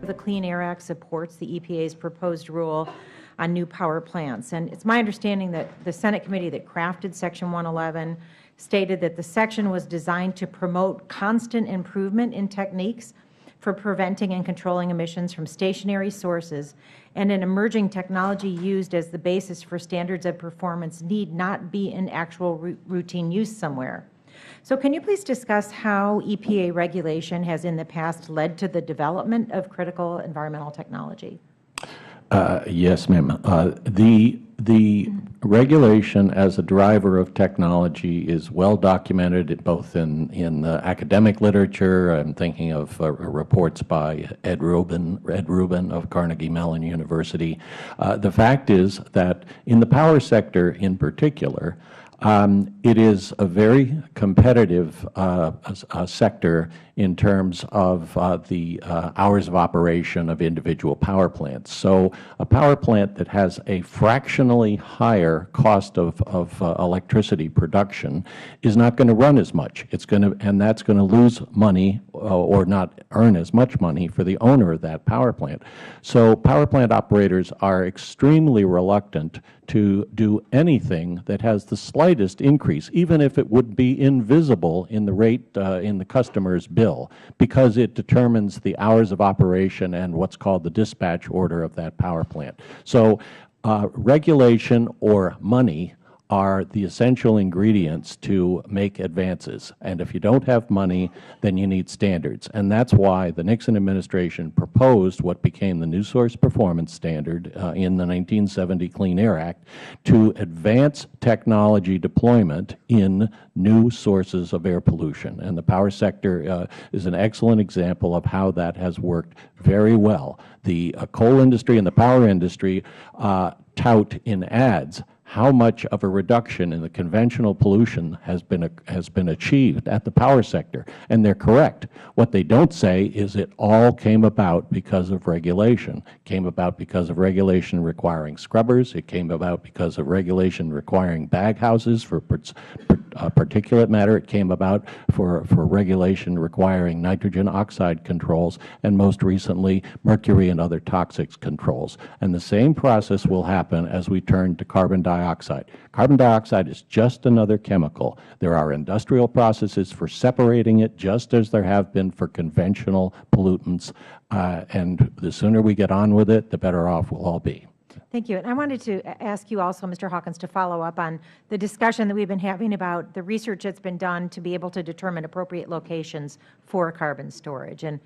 the Clean Air Act supports the EPA's proposed rule on new power plants. And it's my understanding that the Senate committee that crafted Section 111 stated that the section was designed to promote constant improvement in techniques for preventing and controlling emissions from stationary sources, and an emerging technology used as the basis for standards of performance need not be in actual routine use somewhere. So can you please discuss how EPA regulation has in the past led to the development of critical environmental technology? Yes, ma'am. The regulation as a driver of technology is well documented both in academic literature. I'm thinking of reports by Ed Rubin of Carnegie Mellon University. The fact is that in the power sector in particular, it is a very competitive sector in terms of the hours of operation of individual power plants. So a power plant that has a fractionally higher cost of electricity production is not going to run as much. It's going to, and that's going to lose money or not earn as much money for the owner of that power plant. So power plant operators are extremely reluctant to do anything that has the slightest increase, even if it would be invisible in the rate in the customer's bill, because it determines the hours of operation and what's called the dispatch order of that power plant. So regulation or money are the essential ingredients to make advances. And if you don't have money, then you need standards. And that's why the Nixon administration proposed what became the New Source Performance Standard in the 1970 Clean Air Act to advance technology deployment in new sources of air pollution. And the power sector is an excellent example of how that has worked very well. The coal industry and the power industry tout in ads how much of a reduction in the conventional pollution has been achieved at the power sector, and they're correct. What they don't say is it all came about because of regulation. It came about because of regulation requiring scrubbers. It came about because of regulation requiring bag houses for particulate matter. It came about for regulation requiring nitrogen oxide controls, and most recently mercury and other toxics controls. And the same process will happen as we turn to carbon dioxide. Carbon dioxide is just another chemical. There are industrial processes for separating it, just as there have been for conventional pollutants, and the sooner we get on with it, the better off we'll all be. Thank you. And I wanted to ask you also, Mr. Hawkins, to follow up on the discussion that we've been having about the research that's been done to be able to determine appropriate locations for carbon storage. And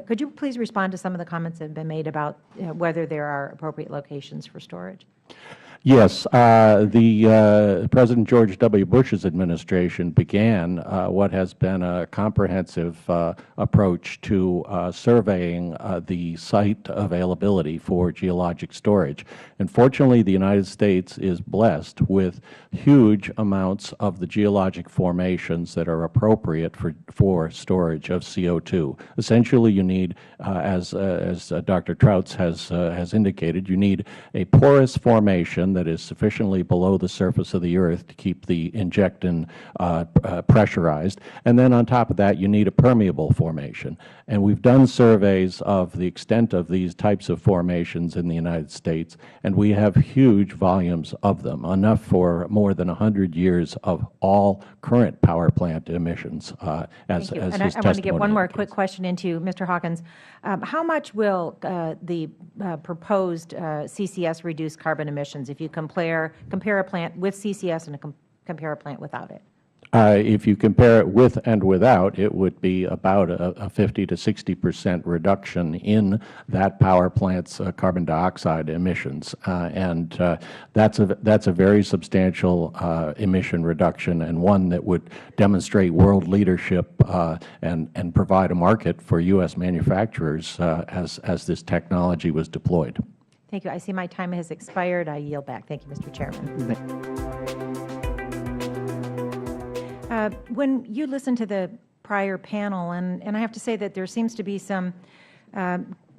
could you please respond to some of the comments that have been made about whether there are appropriate locations for storage? Yes, President George W. Bush's administration began what has been a comprehensive approach to surveying the site availability for geologic storage. And fortunately, the United States is blessed with huge amounts of the geologic formations that are appropriate for storage of CO2. Essentially, you need, as Dr. Trautz has indicated, you need a porous formation that is sufficiently below the surface of the earth to keep the injectant pressurized. And then on top of that, you need a permeable formation. And we've done surveys of the extent of these types of formations in the United States, and we have huge volumes of them, enough for more than 100 years of all current power plant emissions, as his testimony indicates. I want to get one more quick question into you, Mr. Hawkins. How much will the proposed CCS reduce carbon emissions if you compare a plant with CCS and compare a plant without it? If you compare it with and without, it would be about a 50 to 60% reduction in that power plant's carbon dioxide emissions, and that's a very substantial emission reduction, and one that would demonstrate world leadership and provide a market for U.S. manufacturers as this technology was deployed. Thank you. I see my time has expired. I yield back. Thank you, Mr. Chairman. When you listen to the prior panel, and I have to say that there seems to be some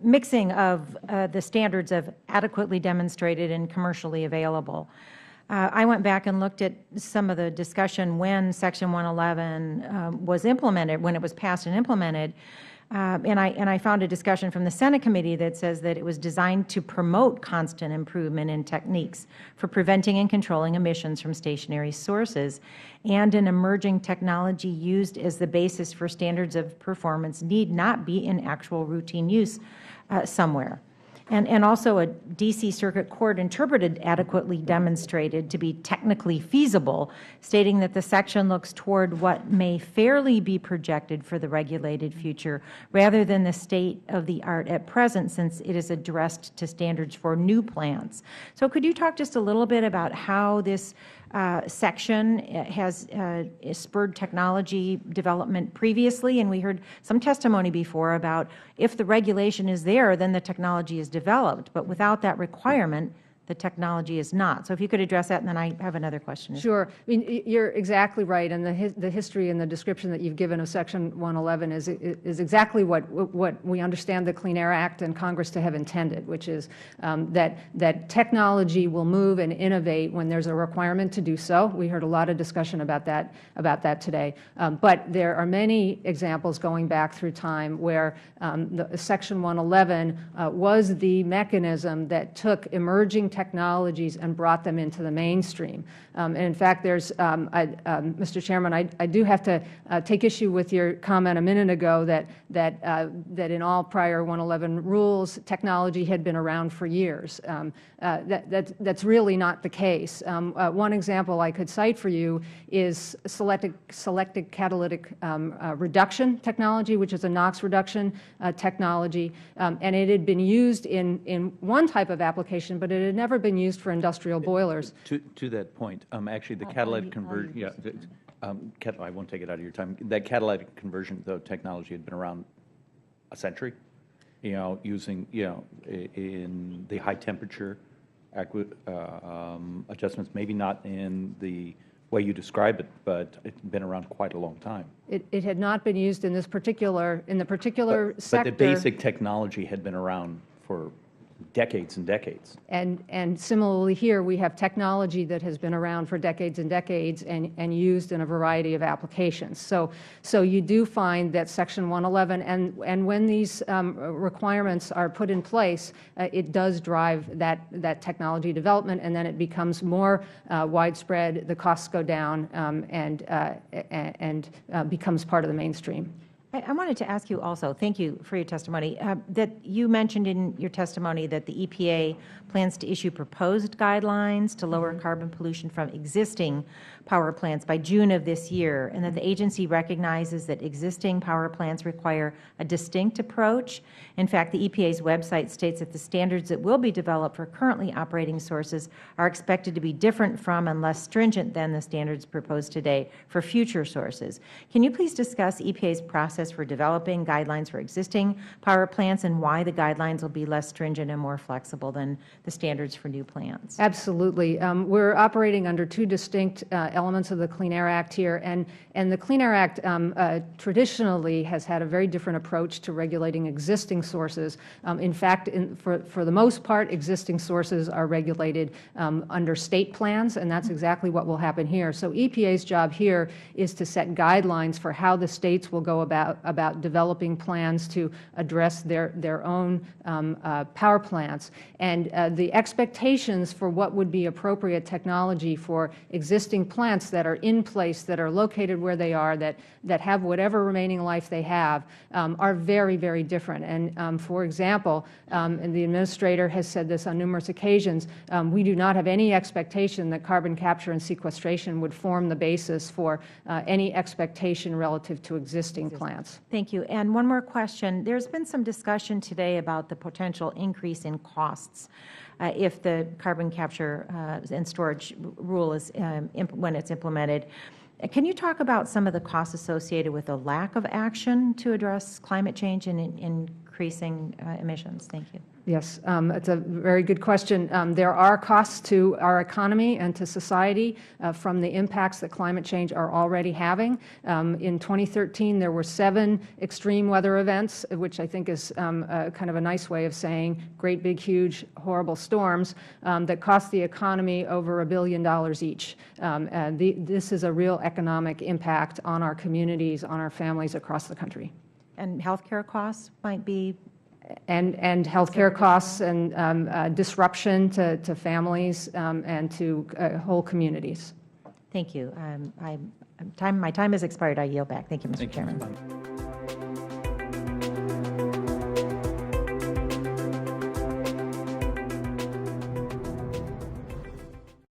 mixing of the standards of adequately demonstrated and commercially available. I went back and looked at some of the discussion when Section 111 was implemented, when it was passed and implemented. And I found a discussion from the Senate committee that says that it was designed to promote constant improvement in techniques for preventing and controlling emissions from stationary sources, and an emerging technology used as the basis for standards of performance need not be in actual routine use somewhere. And also a D.C. Circuit Court interpreted adequately demonstrated to be technically feasible, stating that the section looks toward what may fairly be projected for the regulated future rather than the state of the art at present, since it is addressed to standards for new plants. So could you talk just a little bit about how this section has spurred technology development previously? And we heard some testimony before about if the regulation is there, then the technology is developed. But without that requirement, the technology is not. So if you could address that, and then I have another question. Sure. I mean, you're exactly right, and the history and the description that you've given of Section 111 is exactly what we understand the Clean Air Act and Congress to have intended, which is that technology will move and innovate when there's a requirement to do so. We heard a lot of discussion about that today. But there are many examples going back through time where the Section 111 was the mechanism that took emerging technologies and brought them into the mainstream. And in fact, there's, Mr. Chairman, I do have to take issue with your comment a minute ago that in all prior 111 rules, technology had been around for years. That's really not the case. One example I could cite for you is selected catalytic reduction technology, which is a NOx reduction technology, and it had been used in one type of application, but it had never been used for industrial boilers. To that point, actually, the catalytic conversion, I won't take it out of your time. That catalytic conversion, though, technology had been around a century, using, in the high temperature adjustments, maybe not in the way you describe it, but it's been around quite a long time. It had not been used in this particular, sector. But the basic technology had been around for decades and decades. And similarly here, we have technology that has been around for decades and decades and used in a variety of applications. So you do find that Section 111, and when these requirements are put in place, it does drive that technology development, and then it becomes more widespread, the costs go down, and becomes part of the mainstream. I wanted to ask you also, thank you for your testimony, that you mentioned in your testimony that the EPA plans to issue proposed guidelines to lower carbon pollution from existing power plants by June of this year, and that the agency recognizes that existing power plants require a distinct approach. In fact, the EPA's website states that the standards that will be developed for currently operating sources are expected to be different from and less stringent than the standards proposed today for future sources. Can you please discuss EPA's process for developing guidelines for existing power plants and why the guidelines will be less stringent and more flexible than the standards for new plants? Absolutely. We're operating under two distinct elements of the Clean Air Act here, and the Clean Air Act traditionally has had a very different approach to regulating existing sources. In fact, for the most part, existing sources are regulated under state plans, and that's exactly what will happen here. So EPA's job here is to set guidelines for how the states will go about developing plans to address their own power plants. And the expectations for what would be appropriate technology for existing plants that are in place, that are located where they are, that have whatever remaining life they have, are very, very different. And for example, and the Administrator has said this on numerous occasions, we do not have any expectation that carbon capture and sequestration would form the basis for any expectation relative to existing plants. Thank you. And one more question. There's been some discussion today about the potential increase in costs if the carbon capture and storage rule is when it's implemented. Can you talk about some of the costs associated with the lack of action to address climate change and increasing emissions? Thank you. Yes, it's a very good question. There are costs to our economy and to society from the impacts that climate change are already having. In 2013, there were 7 extreme weather events, which I think is kind of a nice way of saying great, big, huge, horrible storms that cost the economy over $1 billion each. This is a real economic impact on our communities, on our families across the country. And healthcare costs might be, and healthcare costs and disruption to families and to whole communities. thank you. My time has expired. I yield back. Thank you, Mr. Chairman.